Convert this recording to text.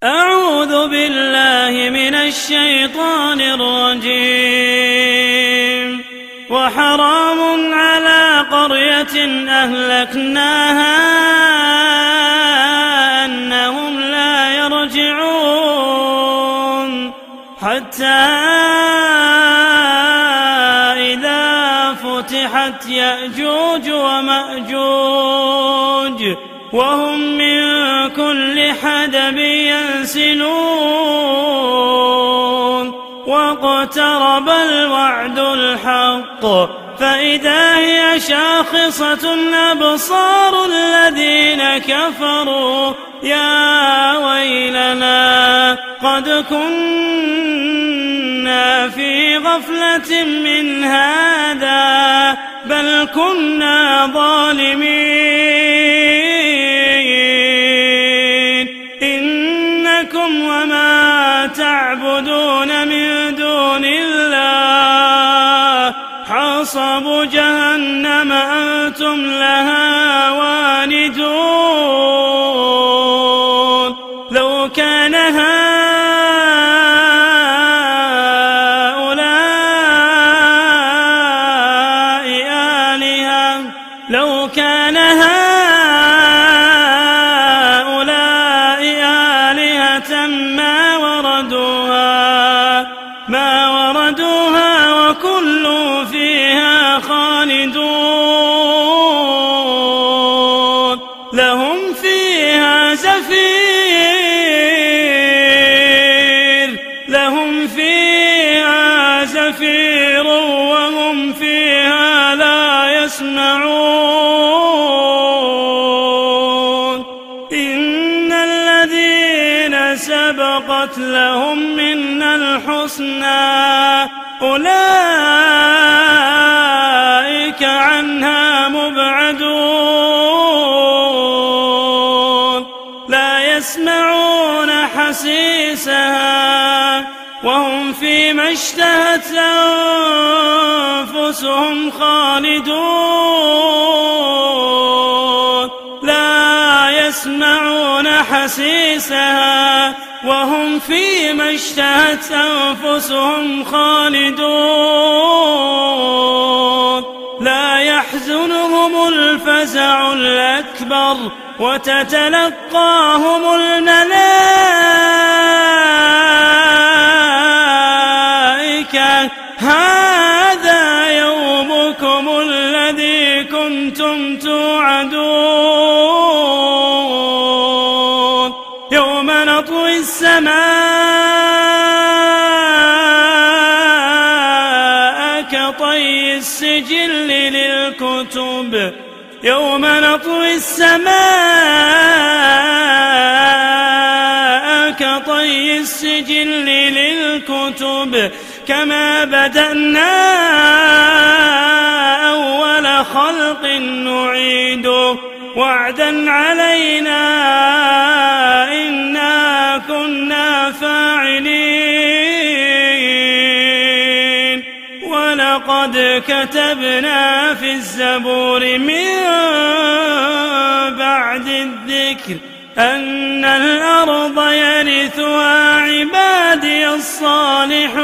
أعوذ بالله من الشيطان الرجيم. وحرام على قرية أهلكناها أنهم لا يرجعون حتى إذا فتحت يأجوج ومأجوج وهم من كل حدب ينسلون واقترب الوعد الحق فإذا هي شاخصة أبصار الذين كفروا يا ويلنا قد كنا في غفلة من هذا بل كنا ظالمين إنكم وما تعبدون من دون الله حصب جهنم أنتم لها واردون لو كان هؤلاء آلهة ما وردوها وكل فيها خالدون لهم فيها زفير وهم فيها لا يسمعون إن الذين سبقت لهم منا الحسنى أولئك عنها مبعدون لا يسمعون حسيسها وهم فيما اشتهت أنفسهم خالدون لا يسمعون حسيسها وهم فيما اشتهت أنفسهم خالدون لا يحزنهم الفزع الأكبر وتتلقاهم الملائكة هذا يومكم الذي كنتم توعدون يوم نطوي السماء كطي السجل للكتب يوم نطوي السماء كطي السجل للكتب كما بدأنا أول خلق نعيده وعدا علينا إنا كنا فاعلين ولقد كتبنا في الزبور من بعد الذكر أن الأرض يرثها عبادي الصالحون